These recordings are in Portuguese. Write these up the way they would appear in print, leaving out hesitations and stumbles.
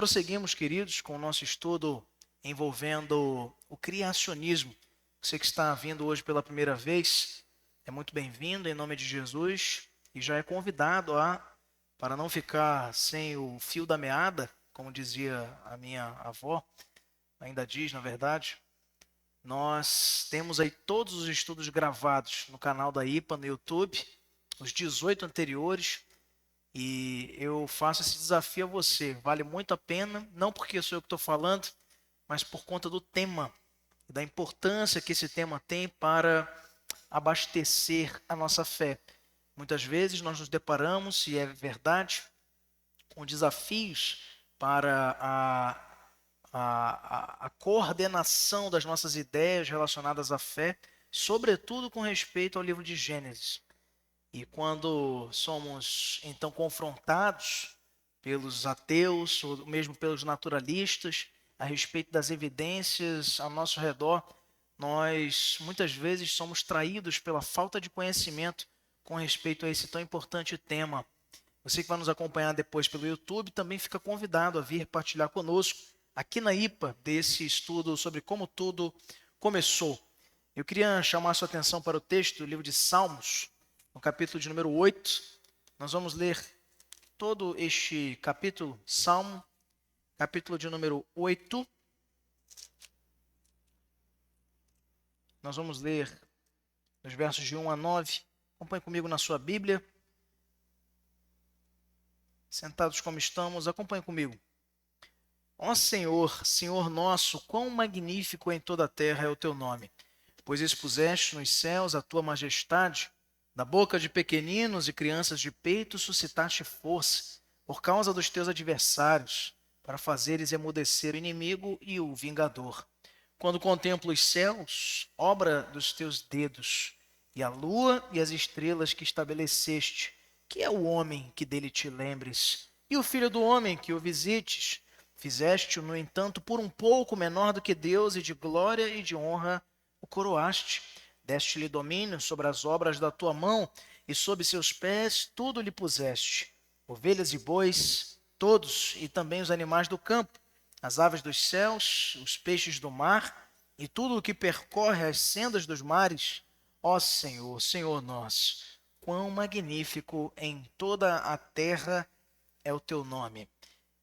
Prosseguimos, queridos, com o nosso estudo envolvendo o criacionismo. Você que está vindo hoje pela primeira vez, é muito bem-vindo em nome de Jesus e já é convidado para não ficar sem o fio da meada, como dizia a minha avó, ainda diz, na verdade. Nós temos aí todos os estudos gravados no canal da IPA no YouTube, os 18 anteriores. E eu faço esse desafio a você. Vale muito a pena, não porque sou eu que estou falando, mas por conta do tema, da importância que esse tema tem para abastecer a nossa fé. Muitas vezes nós nos deparamos, se é verdade, com desafios para a coordenação das nossas ideias relacionadas à fé, sobretudo com respeito ao livro de Gênesis. E quando somos então confrontados pelos ateus, ou mesmo pelos naturalistas, a respeito das evidências ao nosso redor, nós muitas vezes somos traídos pela falta de conhecimento com respeito a esse tão importante tema. Você que vai nos acompanhar depois pelo YouTube também fica convidado a vir partilhar conosco aqui na IPA desse estudo sobre como tudo começou. Eu queria chamar a sua atenção para o texto do livro de Salmos, no capítulo de número 8, nós vamos ler todo este capítulo, Salmo, capítulo de número 8. Nós vamos ler os versos de 1 a 9. Acompanhe comigo na sua Bíblia. Sentados como estamos, acompanhe comigo. Ó Senhor, Senhor nosso, quão magnífico em toda a terra é o teu nome, pois expuseste nos céus a tua majestade. Da boca de pequeninos e crianças de peito suscitaste força, por causa dos teus adversários, para fazeres emudecer o inimigo e o vingador. Quando contemplo os céus, obra dos teus dedos, e a lua e as estrelas que estabeleceste, que é o homem que dele te lembres, e o filho do homem que o visites. Fizeste-o, no entanto, por um pouco menor do que Deus, e de glória e de honra o coroaste. Deste-lhe domínio sobre as obras da tua mão, e sob seus pés tudo lhe puseste. Ovelhas e bois, todos, e também os animais do campo, as aves dos céus, os peixes do mar, e tudo o que percorre as sendas dos mares. Ó Senhor, Senhor nosso, quão magnífico em toda a terra é o teu nome.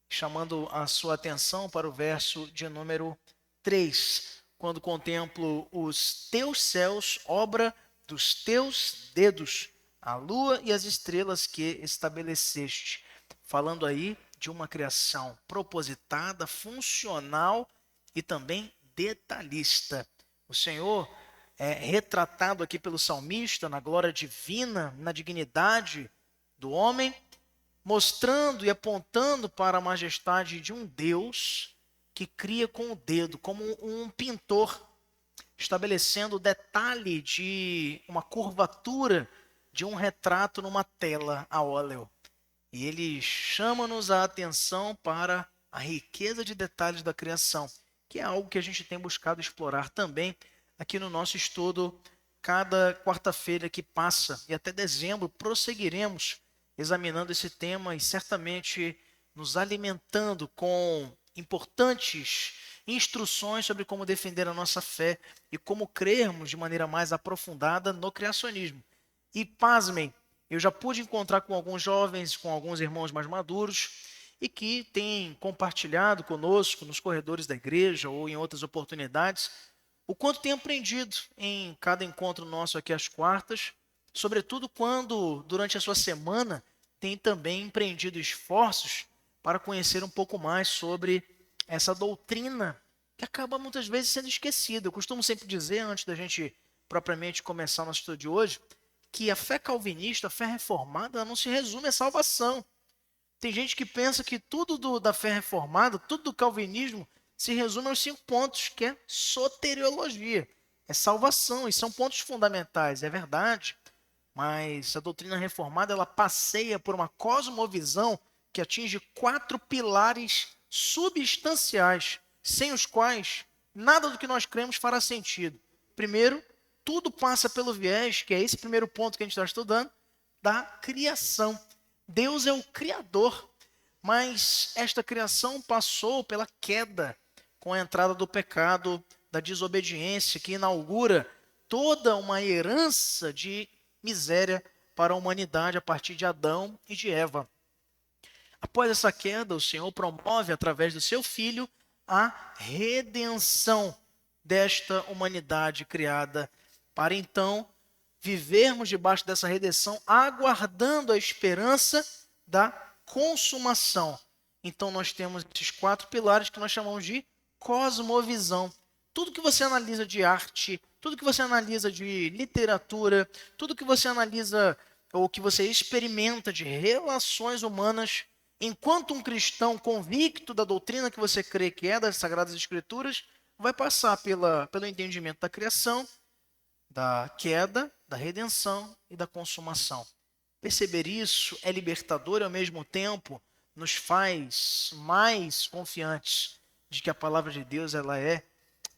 Chamando a sua atenção para o verso de número 3. Quando contemplo os teus céus, obra dos teus dedos, a lua e as estrelas que estabeleceste. Falando aí de uma criação propositada, funcional e também detalhista. O Senhor é retratado aqui pelo salmista na glória divina, na dignidade do homem, mostrando e apontando para a majestade de um Deus que cria com o dedo, como um pintor, estabelecendo o detalhe de uma curvatura de um retrato numa tela a óleo. E ele chama-nos a atenção para a riqueza de detalhes da criação, que é algo que a gente tem buscado explorar também aqui no nosso estudo. Cada quarta-feira que passa e até dezembro prosseguiremos examinando esse tema e certamente nos alimentando com importantes instruções sobre como defender a nossa fé e como crermos de maneira mais aprofundada no criacionismo. E pasmem, eu já pude encontrar com alguns jovens, com alguns irmãos mais maduros e que têm compartilhado conosco nos corredores da igreja ou em outras oportunidades o quanto tem aprendido em cada encontro nosso aqui às quartas, sobretudo quando durante a sua semana tem também empreendido esforços para conhecer um pouco mais sobre essa doutrina que acaba muitas vezes sendo esquecida. Eu costumo sempre dizer, antes da gente propriamente começar o nosso estudo de hoje, que a fé calvinista, a fé reformada, ela não se resume à salvação. Tem gente que pensa que tudo da fé reformada, tudo do calvinismo, se resume aos 5 pontos, que é soteriologia, é salvação, e são pontos fundamentais, é verdade. Mas a doutrina reformada ela passeia por uma cosmovisão que atinge 4 pilares substanciais, sem os quais nada do que nós cremos fará sentido. Primeiro, tudo passa pelo viés, que é esse primeiro ponto que a gente está estudando, da criação. Deus é o Criador, Mas esta criação passou pela queda, com a entrada do pecado, da desobediência, que inaugura toda uma herança de miséria para a humanidade a partir de Adão e de Eva. Após essa queda, o Senhor promove, através do seu Filho, a redenção desta humanidade criada, para então vivermos debaixo dessa redenção, aguardando a esperança da consumação. Então nós temos esses 4 pilares que nós chamamos de cosmovisão. Tudo que você analisa de arte, tudo que você analisa de literatura, tudo que você analisa ou que você experimenta de relações humanas, enquanto um cristão convicto da doutrina que você crê que é das Sagradas Escrituras, vai passar pelo entendimento da criação, da queda, da redenção e da consumação. Perceber isso é libertador e, ao mesmo tempo, nos faz mais confiantes de que a palavra de Deus ela é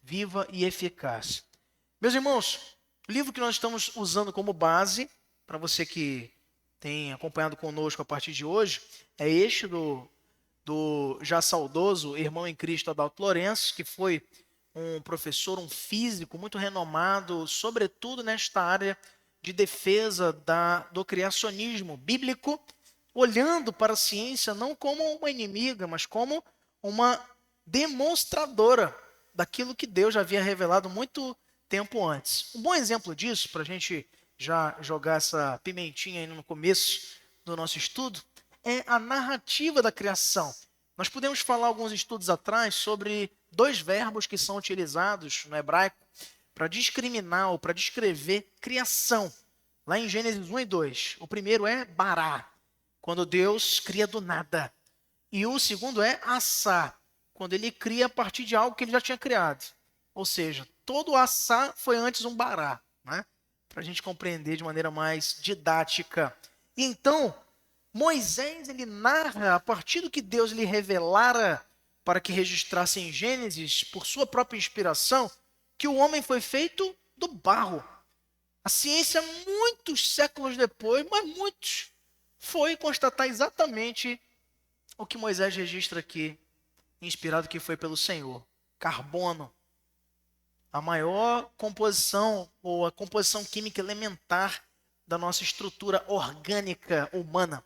viva e eficaz. Meus irmãos, o livro que nós estamos usando como base, para você que tem acompanhado conosco a partir de hoje, é este do já saudoso irmão em Cristo Adalto Lourenço, que foi um professor, um físico muito renomado, sobretudo nesta área de defesa do criacionismo bíblico, olhando para a ciência não como uma inimiga, mas como uma demonstradora daquilo que Deus já havia revelado muito tempo antes. Um bom exemplo disso, para a gente já jogar essa pimentinha aí no começo do nosso estudo, é a narrativa da criação. Nós podemos falar alguns estudos atrás sobre 2 verbos que são utilizados no hebraico para discriminar ou para descrever criação. Lá em Gênesis 1 e 2. O primeiro é bará, quando Deus cria do nada. E o segundo é assá, quando ele cria a partir de algo que ele já tinha criado. Ou seja, todo assá foi antes um bará, né? Para a gente compreender de maneira mais didática. E então, Moisés ele narra, a partir do que Deus lhe revelara para que registrasse em Gênesis, por sua própria inspiração, que o homem foi feito do barro. A ciência, muitos séculos depois, mas muitos, foi constatar exatamente o que Moisés registra aqui, inspirado que foi pelo Senhor. Carbono. A maior composição, ou a composição química elementar da nossa estrutura orgânica humana,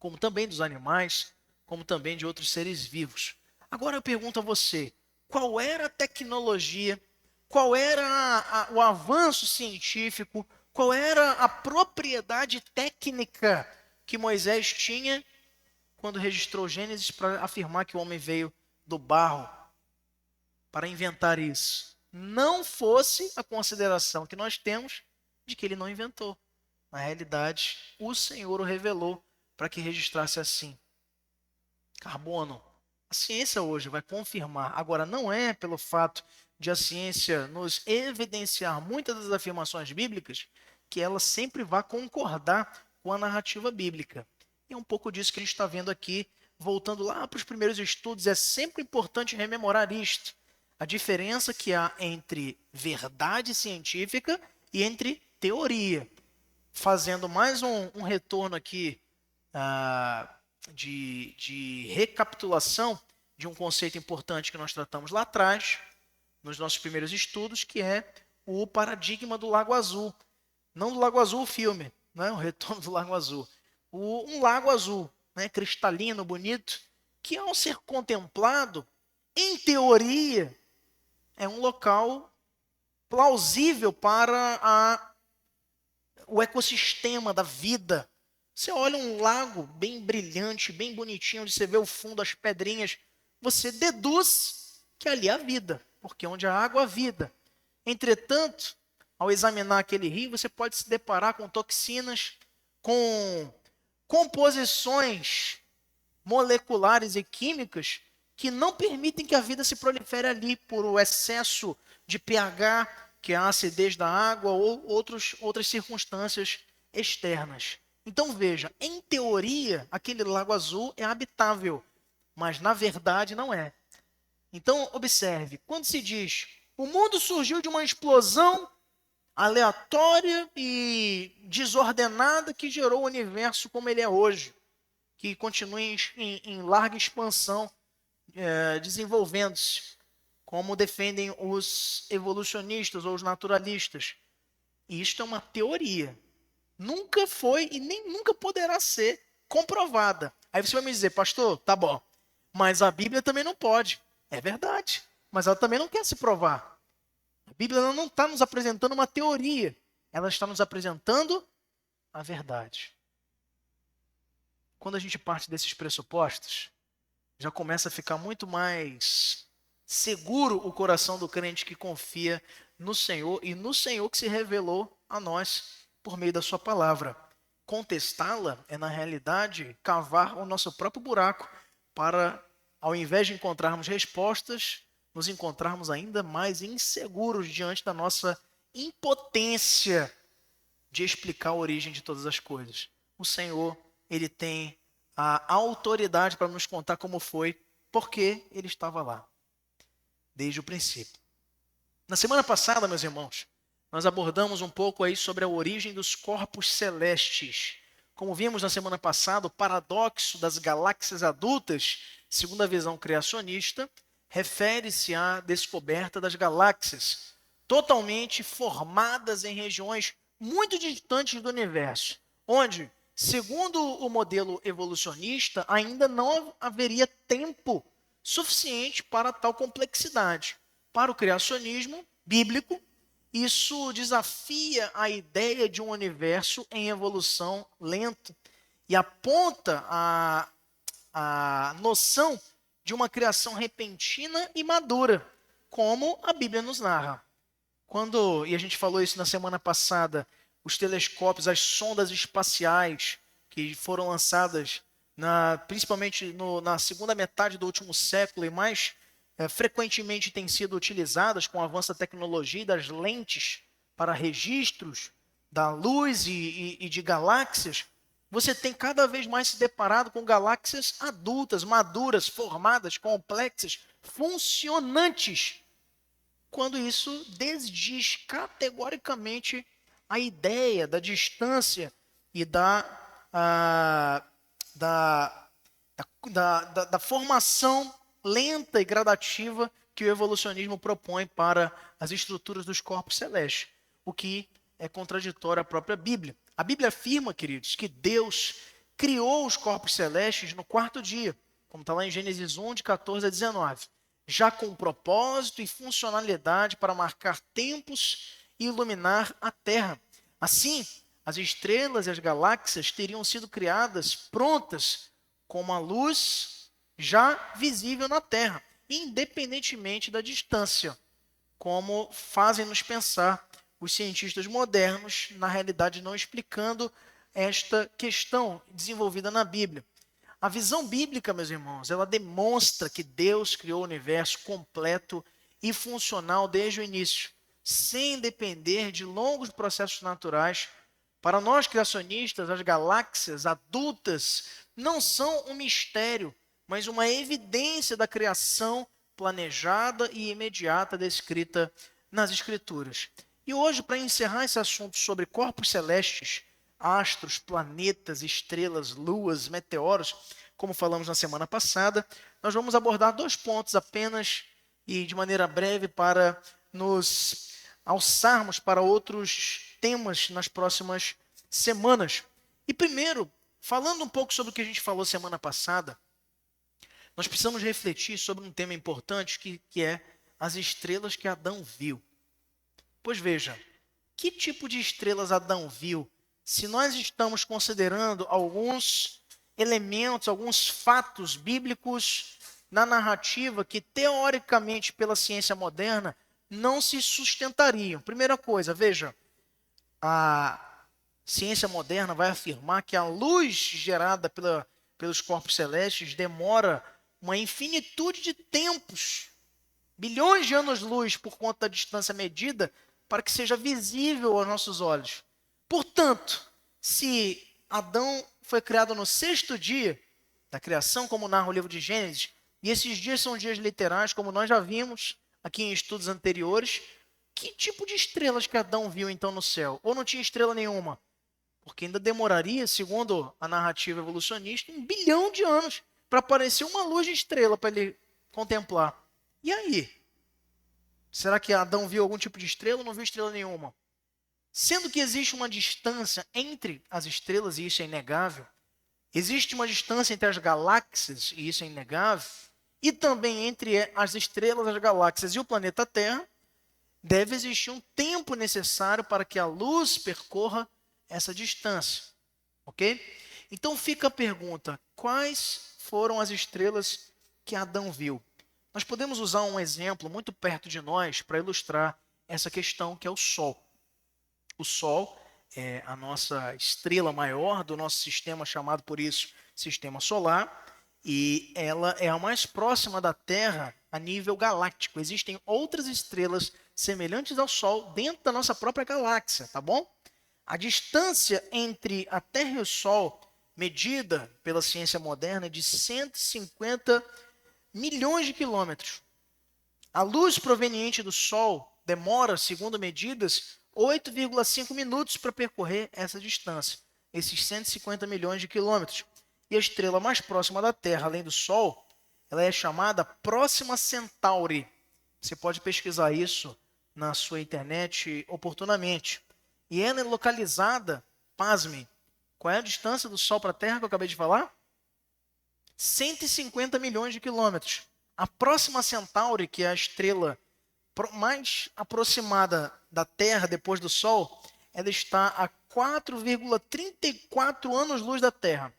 como também dos animais, como também de outros seres vivos. Agora eu pergunto a você, qual era a tecnologia, qual era o avanço científico, qual era a propriedade técnica que Moisés tinha quando registrou Gênesis para afirmar que o homem veio do barro, para inventar isso? Não fosse a consideração que nós temos de que ele não inventou. Na realidade, o Senhor o revelou para que registrasse assim. Carbono. A ciência hoje vai confirmar. Agora, não é pelo fato de a ciência nos evidenciar muitas das afirmações bíblicas que ela sempre vai concordar com a narrativa bíblica. E é um pouco disso que a gente está vendo aqui, voltando lá para os primeiros estudos. É sempre importante rememorar isto. A diferença que há entre verdade científica e entre teoria. Fazendo mais um retorno aqui de recapitulação de um conceito importante que nós tratamos lá atrás, nos nossos primeiros estudos, que é o paradigma do Lago Azul. Não do Lago Azul o filme, né? O retorno do Lago Azul. Um lago azul, né? Cristalino, bonito, que ao ser contemplado, em teoria, é um local plausível para o ecossistema da vida. Você olha um lago bem brilhante, bem bonitinho, onde você vê o fundo, as pedrinhas, você deduz que ali há vida, porque onde há água há vida. Entretanto, ao examinar aquele rio, você pode se deparar com toxinas, com composições moleculares e químicas que não permitem que a vida se prolifere ali por o excesso de pH, que é a acidez da água ou outras circunstâncias externas. Então veja, em teoria, aquele lago azul é habitável, mas na verdade não é. Então observe, quando se diz o mundo surgiu de uma explosão aleatória e desordenada que gerou o universo como ele é hoje, que continuem em larga expansão, desenvolvendo-se, como defendem os evolucionistas ou os naturalistas. E isto é uma teoria. Nunca foi e nem nunca poderá ser comprovada. Aí você vai me dizer, pastor, tá bom, mas a Bíblia também não pode. É verdade, mas ela também não quer se provar. A Bíblia ela não está nos apresentando uma teoria, ela está nos apresentando a verdade. Quando a gente parte desses pressupostos, já começa a ficar muito mais seguro o coração do crente que confia no Senhor e no Senhor que se revelou a nós por meio da sua palavra. Contestá-la é, na realidade, cavar o nosso próprio buraco para, ao invés de encontrarmos respostas, nos encontrarmos ainda mais inseguros diante da nossa impotência de explicar a origem de todas as coisas. O Senhor, ele tem a autoridade para nos contar como foi, porque ele estava lá, desde o princípio. Na semana passada, meus irmãos, nós abordamos um pouco aí sobre a origem dos corpos celestes. Como vimos na semana passada, o paradoxo das galáxias adultas, segundo a visão criacionista, refere-se à descoberta das galáxias, totalmente formadas em regiões muito distantes do universo, onde, segundo o modelo evolucionista, ainda não haveria tempo suficiente para tal complexidade. Para o criacionismo bíblico, isso desafia a ideia de um universo em evolução lenta e aponta a noção de uma criação repentina e madura, como a Bíblia nos narra. Quando, e a gente falou isso na semana passada, os telescópios, as sondas espaciais que foram lançadas principalmente na segunda metade do último século e mais frequentemente têm sido utilizadas com o avanço da tecnologia e das lentes para registros da luz e de galáxias, você tem cada vez mais se deparado com galáxias adultas, maduras, formadas, complexas, funcionantes, quando isso desdiz categoricamente a ideia da distância e da formação lenta e gradativa que o evolucionismo propõe para as estruturas dos corpos celestes, o que é contraditório à própria Bíblia. A Bíblia afirma, queridos, que Deus criou os corpos celestes no quarto dia, como está lá em Gênesis 1, de 14 a 19, já com propósito e funcionalidade para marcar tempos e iluminar a terra. Assim, as estrelas e as galáxias teriam sido criadas prontas como a luz já visível na Terra, independentemente da distância, como fazem-nos pensar os cientistas modernos, na realidade não explicando esta questão desenvolvida na Bíblia. A visão bíblica, meus irmãos, ela demonstra que Deus criou o universo completo e funcional desde o início, sem depender de longos processos naturais. Para nós criacionistas, as galáxias adultas não são um mistério, mas uma evidência da criação planejada e imediata descrita nas Escrituras. E hoje, para encerrar esse assunto sobre corpos celestes, astros, planetas, estrelas, luas, meteoros, como falamos na semana passada, nós vamos abordar 2 pontos apenas e de maneira breve para nos alçarmos para outros temas nas próximas semanas. E primeiro, falando um pouco sobre o que a gente falou semana passada, nós precisamos refletir sobre um tema importante que é as estrelas que Adão viu. Pois veja, que tipo de estrelas Adão viu, se nós estamos considerando alguns elementos, alguns fatos bíblicos na narrativa que, teoricamente, pela ciência moderna, não se sustentariam. Primeira coisa, veja, a ciência moderna vai afirmar que a luz gerada pelos corpos celestes demora uma infinitude de tempos, bilhões de anos-luz por conta da distância medida, para que seja visível aos nossos olhos. Portanto, se Adão foi criado no 6º dia da criação, como narra o livro de Gênesis, e esses dias são dias literais, como nós já vimos aqui em estudos anteriores, que tipo de estrelas que Adão viu então no céu? Ou não tinha estrela nenhuma? porque ainda demoraria, segundo a narrativa evolucionista, 1 bilhão de anos para aparecer uma luz de estrela para ele contemplar. E aí? Será que Adão viu algum tipo de estrela ou não viu estrela nenhuma? Sendo que existe uma distância entre as estrelas, e isso é inegável, existe uma distância entre as galáxias, e isso é inegável, e também entre as estrelas, as galáxias e o planeta Terra, deve existir um tempo necessário para que a luz percorra essa distância, ok? Então fica a pergunta, quais foram as estrelas que Adão viu? Nós podemos usar um exemplo muito perto de nós para ilustrar essa questão, que é o Sol. O Sol é a nossa estrela maior do nosso sistema, chamado por isso Sistema Solar, e ela é a mais próxima da Terra a nível galáctico. Existem outras estrelas semelhantes ao Sol dentro da nossa própria galáxia, tá bom? A distância entre a Terra e o Sol, medida pela ciência moderna, é de 150 milhões de quilômetros. A luz proveniente do Sol demora, segundo medidas, 8,5 minutos para percorrer essa distância, esses 150 milhões de quilômetros. E a estrela mais próxima da Terra, além do Sol, ela é chamada Próxima Centauri. Você pode pesquisar isso na sua internet oportunamente. E ela é localizada, pasme, qual é a distância do Sol para a Terra que eu acabei de falar? 150 milhões de quilômetros. A Próxima Centauri, que é a estrela mais aproximada da Terra depois do Sol, ela está a 4,34 anos-luz da Terra.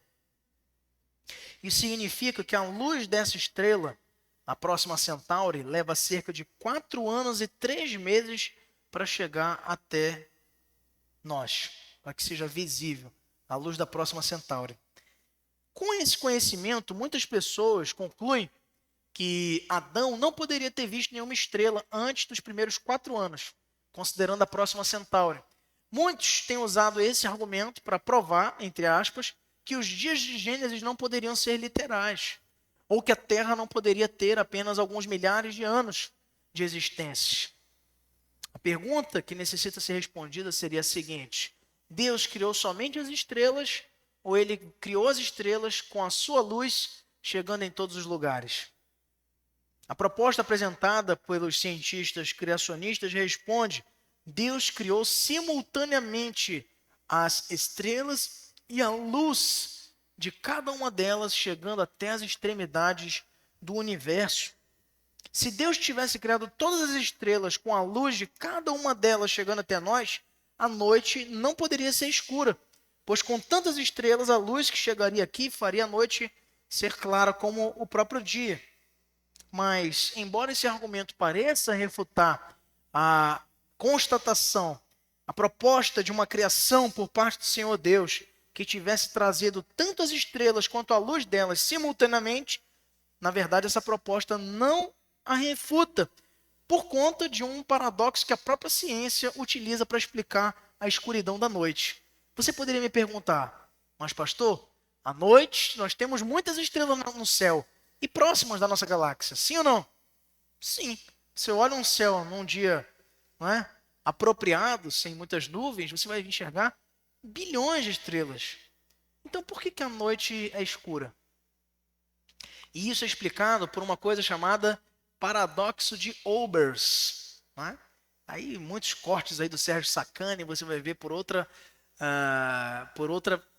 Isso significa que a luz dessa estrela, a Próxima Centauri, leva cerca de 4 anos e 3 meses para chegar até nós, para que seja visível a luz da Próxima Centauri. Com esse conhecimento, muitas pessoas concluem que Adão não poderia ter visto nenhuma estrela antes dos primeiros 4 anos, considerando a Próxima Centauri. Muitos têm usado esse argumento para provar, entre aspas, que os dias de Gênesis não poderiam ser literais, ou que a Terra não poderia ter apenas alguns milhares de anos de existência. A pergunta que necessita ser respondida seria a seguinte: Deus criou somente as estrelas, ou ele criou as estrelas com a sua luz chegando em todos os lugares? A proposta apresentada pelos cientistas criacionistas responde: Deus criou simultaneamente as estrelas e a luz de cada uma delas, chegando até as extremidades do universo. Se Deus tivesse criado todas as estrelas com a luz de cada uma delas chegando até nós, a noite não poderia ser escura, pois com tantas estrelas, a luz que chegaria aqui faria a noite ser clara como o próprio dia. Mas, embora esse argumento pareça refutar a constatação, a proposta de uma criação por parte do Senhor Deus, que tivesse trazido tanto as estrelas quanto a luz delas simultaneamente, na verdade essa proposta não a refuta, por conta de um paradoxo que a própria ciência utiliza para explicar a escuridão da noite. Você poderia me perguntar, mas pastor, à noite nós temos muitas estrelas no céu e próximas da nossa galáxia, sim ou não? Sim. Você olha um céu num dia, não é, apropriado, sem muitas nuvens, você vai enxergar bilhões de estrelas. Então por que a noite é escura? E isso é explicado por uma coisa chamada paradoxo de Olbers. Não é? Aí muitos cortes aí do Sérgio Sacani você vai ver por outra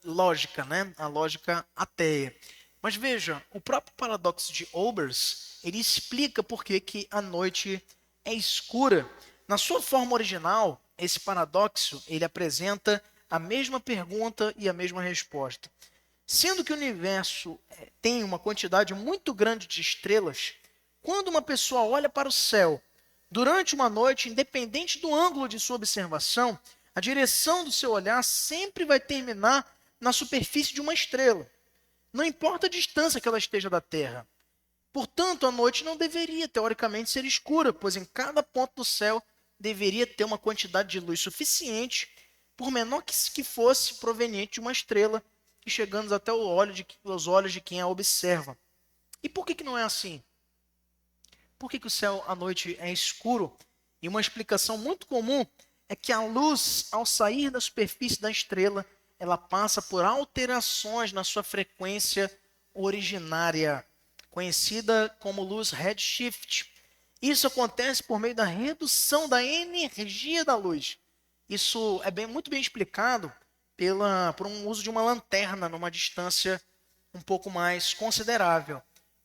lógica, né? A lógica ateia. Mas veja, o próprio paradoxo de Olbers, ele explica por que a noite é escura. Na sua forma original, esse paradoxo, ele apresenta a mesma pergunta e a mesma resposta. Sendo que o universo tem uma quantidade muito grande de estrelas, quando uma pessoa olha para o céu durante uma noite, independente do ângulo de sua observação, a direção do seu olhar sempre vai terminar na superfície de uma estrela. Não importa a distância que ela esteja da Terra. Portanto, a noite não deveria, teoricamente, ser escura, pois em cada ponto do céu deveria ter uma quantidade de luz suficiente, por menor que fosse, proveniente de uma estrela, e chegando até os olhos de quem a observa. E por que não é assim? Por que o céu à noite é escuro? E uma explicação muito comum é que a luz, ao sair da superfície da estrela, ela passa por alterações na sua frequência originária, conhecida como luz redshift. Isso acontece por meio da redução da energia da luz. Isso é muito bem explicado por um uso de uma lanterna numa distância um pouco mais considerável.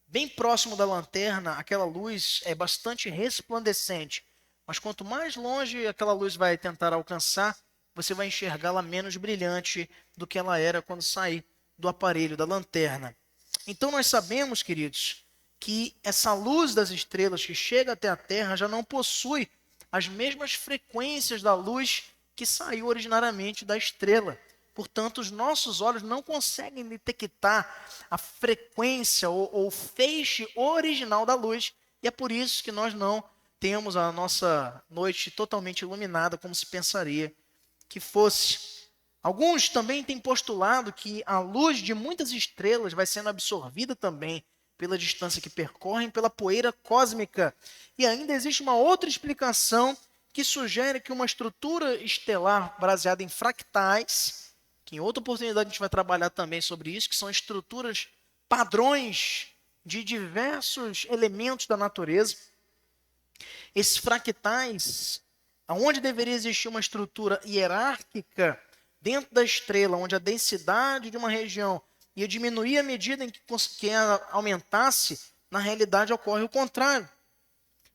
Bem próximo da lanterna, aquela luz é bastante resplandecente, mas quanto mais longe aquela luz vai tentar alcançar, você vai enxergá-la menos brilhante do que ela era quando sair do aparelho, da lanterna. Então nós sabemos, queridos, que essa luz das estrelas que chega até a Terra já não possui as mesmas frequências da luz que saiu originariamente da estrela. Portanto, os nossos olhos não conseguem detectar a frequência ou o feixe original da luz, e é por isso que nós não temos a nossa noite totalmente iluminada como se pensaria que fosse. Alguns também têm postulado que a luz de muitas estrelas vai sendo absorvida também pela distância que percorrem, pela poeira cósmica. E ainda existe uma outra explicação que sugere que uma estrutura estelar baseada em fractais, que em outra oportunidade a gente vai trabalhar também sobre isso, que são estruturas padrões de diversos elementos da natureza. Esses fractais, onde deveria existir uma estrutura hierárquica dentro da estrela, onde a densidade de uma região ia diminuir à medida em que ela aumentasse, na realidade ocorre o contrário.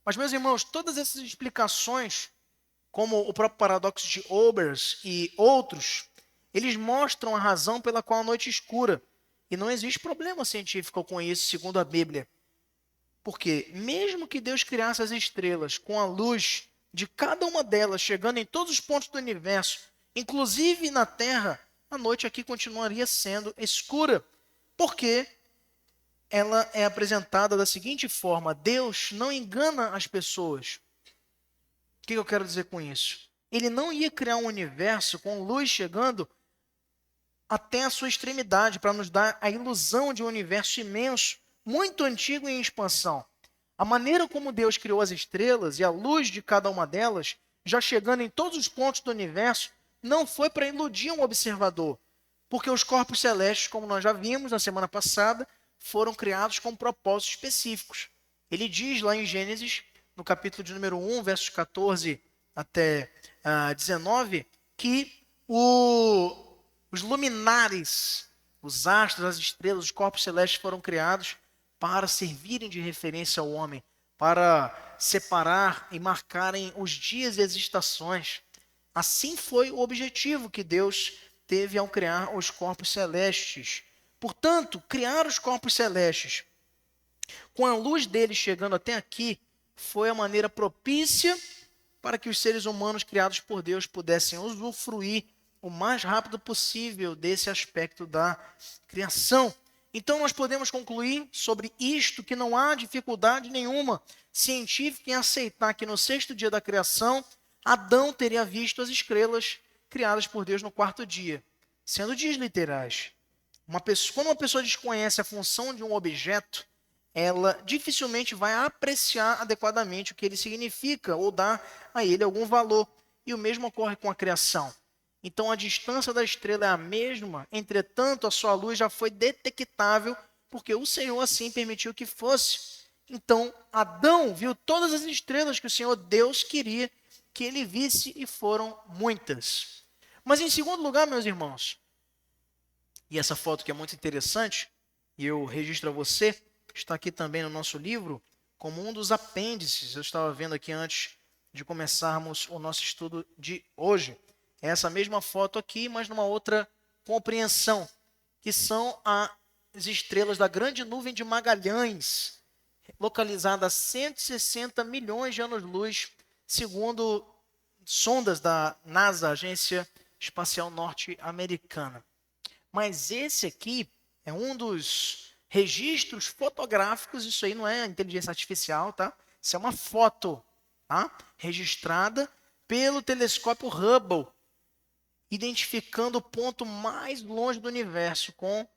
Mas, meus irmãos, todas essas explicações, como o próprio paradoxo de Olbers e outros, eles mostram a razão pela qual a noite é escura. E não existe problema científico com isso, segundo a Bíblia. Porque mesmo que Deus criasse as estrelas com a luz de cada uma delas chegando em todos os pontos do universo, inclusive na Terra, a noite aqui continuaria sendo escura. Porque ela é apresentada da seguinte forma: Deus não engana as pessoas. O que eu quero dizer com isso? Ele não ia criar um universo com luz chegando até a sua extremidade, para nos dar a ilusão de um universo imenso, muito antigo e em expansão. A maneira como Deus criou as estrelas e a luz de cada uma delas, já chegando em todos os pontos do universo, não foi para iludir um observador, porque os corpos celestes, como nós já vimos na semana passada, foram criados com propósitos específicos. Ele diz lá em Gênesis, no capítulo de número 1, versos 14 até 19, que os luminares, os astros, as estrelas, os corpos celestes foram criados para servirem de referência ao homem, para separar e marcarem os dias e as estações. Assim foi o objetivo que Deus teve ao criar os corpos celestes. Portanto, criar os corpos celestes com a luz deles chegando até aqui foi a maneira propícia para que os seres humanos criados por Deus pudessem usufruir o mais rápido possível desse aspecto da criação. Então nós podemos concluir sobre isto que não há dificuldade nenhuma científica em aceitar que no sexto dia da criação, Adão teria visto as estrelas criadas por Deus no quarto dia, sendo dias literais. Quando uma pessoa desconhece a função de um objeto, ela dificilmente vai apreciar adequadamente o que ele significa ou dar a ele algum valor. E o mesmo ocorre com a criação. Então a distância da estrela é a mesma, entretanto a sua luz já foi detectável, porque o Senhor assim permitiu que fosse. Então Adão viu todas as estrelas que o Senhor Deus queria que ele visse, e foram muitas. Mas em segundo lugar, meus irmãos, e essa foto que é muito interessante, e eu registro a você, está aqui também no nosso livro, como um dos apêndices. Eu estava vendo aqui antes de começarmos o nosso estudo de hoje. É essa mesma foto aqui, mas numa outra compreensão, que são as estrelas da grande nuvem de Magalhães, localizada a 160 milhões de anos-luz, segundo sondas da NASA, Agência Espacial Norte-Americana. Mas esse aqui é um dos registros fotográficos, isso aí não é inteligência artificial, tá? Isso é uma foto, tá? Registrada pelo telescópio Hubble, identificando o ponto mais longe do universo com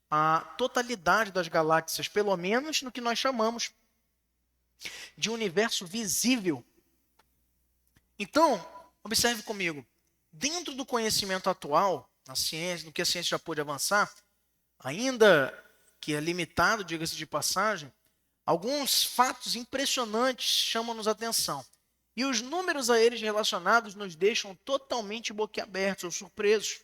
a totalidade das galáxias, pelo menos no que nós chamamos de universo visível. Então, observe comigo, dentro do conhecimento atual, na ciência, no que a ciência já pôde avançar, ainda que é limitado, diga-se de passagem, alguns fatos impressionantes chamam-nos a atenção. E os números a eles relacionados nos deixam totalmente boquiabertos ou surpresos.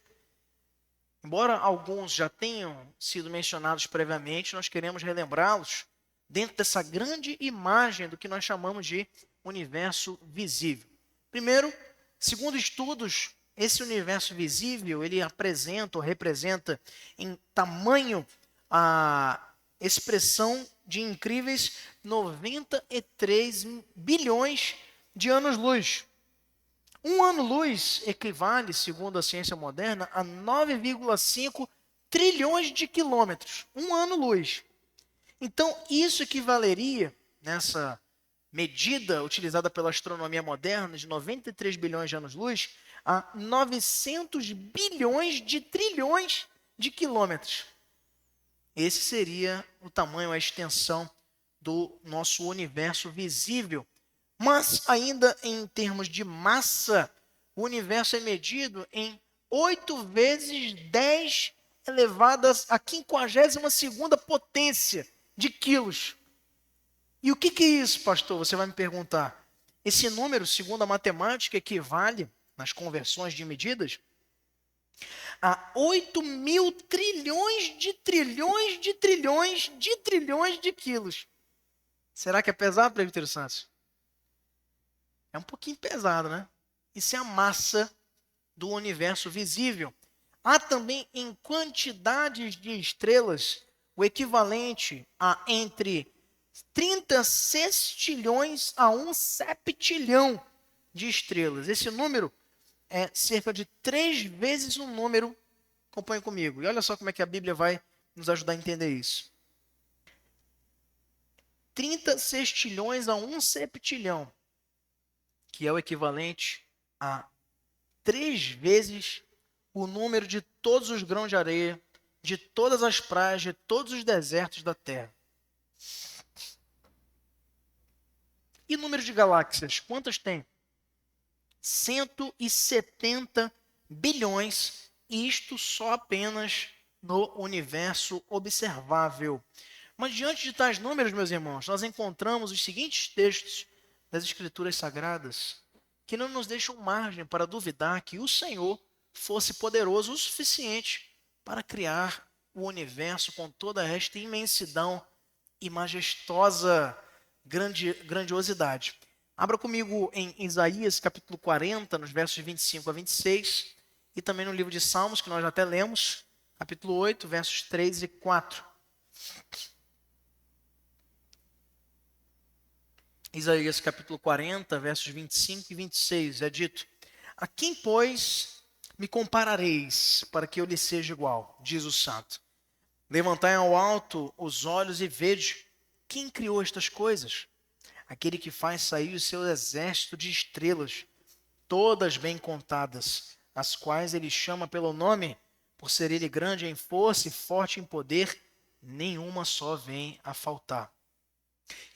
Embora alguns já tenham sido mencionados previamente, nós queremos relembrá-los dentro dessa grande imagem do que nós chamamos de universo visível. Primeiro, segundo estudos, esse universo visível, ele apresenta ou representa em tamanho a expressão de incríveis 93 bilhões de anos-luz. Um ano-luz equivale, segundo a ciência moderna, a 9,5 trilhões de quilômetros. Um ano-luz. Então, isso equivaleria, nessa medida utilizada pela astronomia moderna, de 93 bilhões de anos-luz, a 900 bilhões de trilhões de quilômetros. Esse seria o tamanho, a extensão do nosso universo visível. Mas, ainda em termos de massa, o universo é medido em 8 vezes 10 elevadas à 52ª potência de quilos. E o que é isso, pastor? Você vai me perguntar. Esse número, segundo a matemática, equivale, nas conversões de medidas, a 8 mil trilhões de trilhões de trilhões de trilhões de quilos. Será que é pesado, presbítero Santos? É um pouquinho pesado, né? Isso é a massa do universo visível. Há também em quantidades de estrelas o equivalente a entre 30 sextilhões a 1 septilhão de estrelas. Esse número é cerca de 3 vezes um número, acompanhe comigo. E olha só como é que a Bíblia vai nos ajudar a entender isso. 30 sextilhões a 1 septilhão, que é o equivalente a 3 vezes o número de todos os grãos de areia, de todas as praias, de todos os desertos da Terra. E número de galáxias? Quantas tem? 170 bilhões, isto só apenas no universo observável. Mas diante de tais números, meus irmãos, nós encontramos os seguintes textos das Escrituras Sagradas que não nos deixam margem para duvidar que o Senhor fosse poderoso o suficiente para criar o universo com toda esta imensidão e majestosa grandiosidade. Abra comigo em Isaías capítulo 40, nos versos 25 a 26, e também no livro de Salmos, que nós já até lemos, capítulo 8, versos 3 e 4. Isaías capítulo 40, versos 25 e 26, é dito: A quem, pois, me comparareis, para que eu lhe seja igual? Diz o santo. Levantai ao alto os olhos e vede quem criou estas coisas. Aquele que faz sair o seu exército de estrelas, todas bem contadas, as quais ele chama pelo nome, por ser ele grande em força e forte em poder, nenhuma só vem a faltar.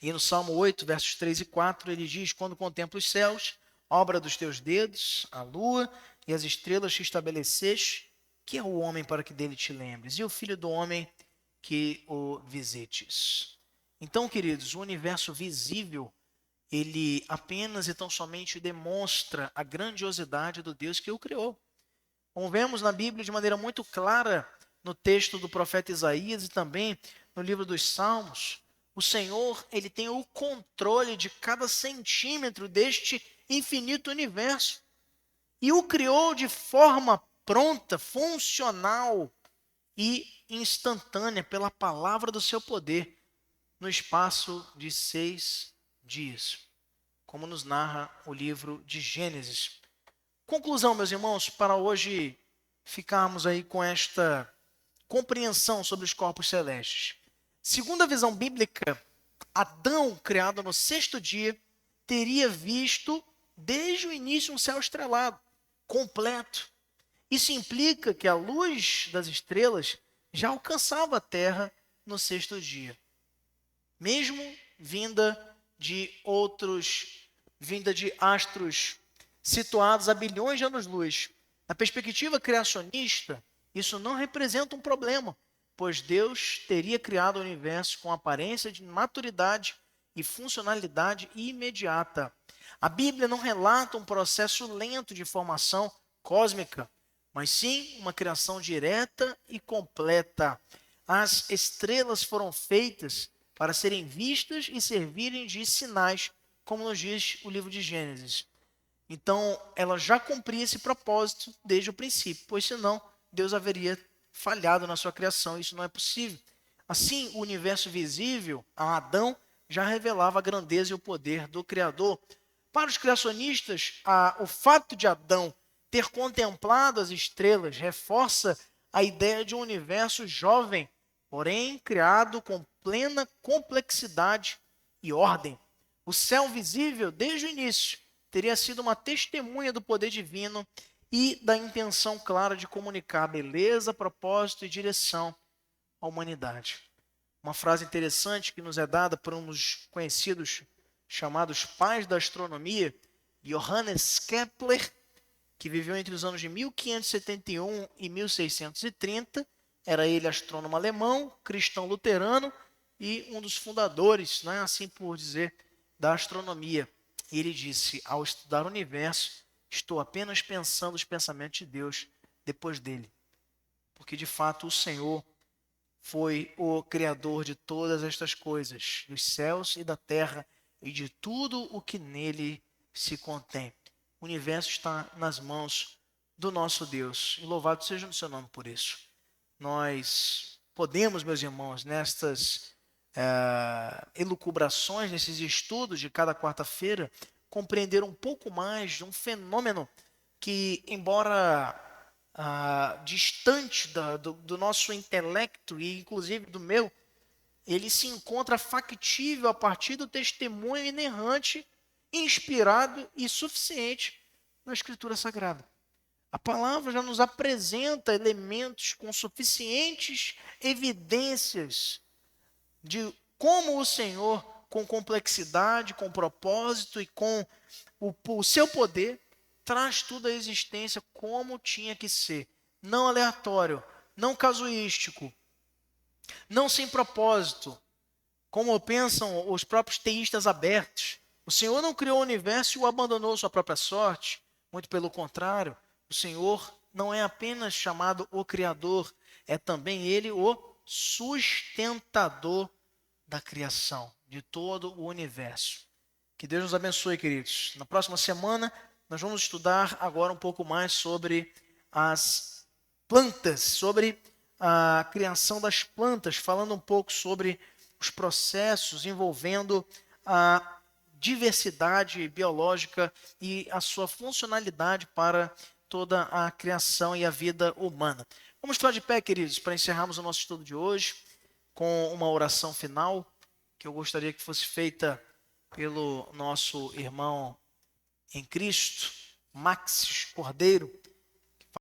E no Salmo 8, versos 3 e 4, ele diz: Quando contemplo os céus, obra dos teus dedos, a lua e as estrelas que estabeleceste, que é o homem para que dele te lembres, e o filho do homem que o visites. Então, queridos, o universo visível, ele apenas e tão somente demonstra a grandiosidade do Deus que o criou. Como vemos na Bíblia de maneira muito clara, no texto do profeta Isaías e também no livro dos Salmos, o Senhor, ele tem o controle de cada centímetro deste infinito universo. E o criou de forma pronta, funcional e instantânea pela palavra do seu poder, no espaço de 6 dias, como nos narra o livro de Gênesis. Conclusão, meus irmãos, para hoje ficarmos aí com esta compreensão sobre os corpos celestes. Segundo a visão bíblica, Adão, criado no 6º dia, teria visto desde o início um céu estrelado, completo. Isso implica que a luz das estrelas já alcançava a terra no 6º dia. Mesmo vinda de astros situados a bilhões de anos-luz, Na perspectiva criacionista, isso não representa um problema, pois Deus teria criado o universo com aparência de maturidade e funcionalidade imediata. A Bíblia não relata um processo lento de formação cósmica, mas sim uma criação direta e completa. As estrelas foram feitas para serem vistas e servirem de sinais, como nos diz o livro de Gênesis. Então, ela já cumpria esse propósito desde o princípio, pois senão Deus haveria falhado na sua criação, isso não é possível. Assim, o universo visível a Adão já revelava a grandeza e o poder do Criador. Para os criacionistas, o fato de Adão ter contemplado as estrelas reforça a ideia de um universo jovem, porém criado com plena complexidade e ordem. O céu visível, desde o início, teria sido uma testemunha do poder divino e da intenção clara de comunicar beleza, propósito e direção à humanidade. Uma frase interessante que nos é dada por um dos conhecidos chamados pais da astronomia, Johannes Kepler, que viveu entre os anos de 1571 e 1630. Era ele astrônomo alemão, cristão luterano e um dos fundadores, né, assim por dizer, da astronomia. E ele disse: ao estudar o universo, estou apenas pensando os pensamentos de Deus depois dele. Porque de fato o Senhor foi o Criador de todas estas coisas, dos céus e da terra e de tudo o que nele se contém. O universo está nas mãos do nosso Deus. E louvado seja o seu nome por isso. Nós podemos, meus irmãos, nestas elucubrações, nesses estudos de cada quarta-feira, compreender um pouco mais de um fenômeno que, embora distante do nosso intelecto e inclusive do meu, ele se encontra factível a partir do testemunho inerrante, inspirado e suficiente na Escritura Sagrada. A palavra já nos apresenta elementos com suficientes evidências de como o Senhor, com complexidade, com propósito e com o seu poder, traz tudo à existência como tinha que ser. Não aleatório, não casuístico, não sem propósito, como pensam os próprios teístas abertos. O Senhor não criou o universo e o abandonou à sua própria sorte. Muito pelo contrário, o Senhor não é apenas chamado o Criador, é também Ele o sustentador da criação, de todo o universo. Que Deus nos abençoe, queridos. Na próxima semana, nós vamos estudar agora um pouco mais sobre as plantas, sobre a criação das plantas, falando um pouco sobre os processos envolvendo a diversidade biológica e a sua funcionalidade para toda a criação e a vida humana. Vamos ficar de pé, queridos, para encerrarmos o nosso estudo de hoje com uma oração final que eu gostaria que fosse feita pelo nosso irmão em Cristo, Maxis Cordeiro.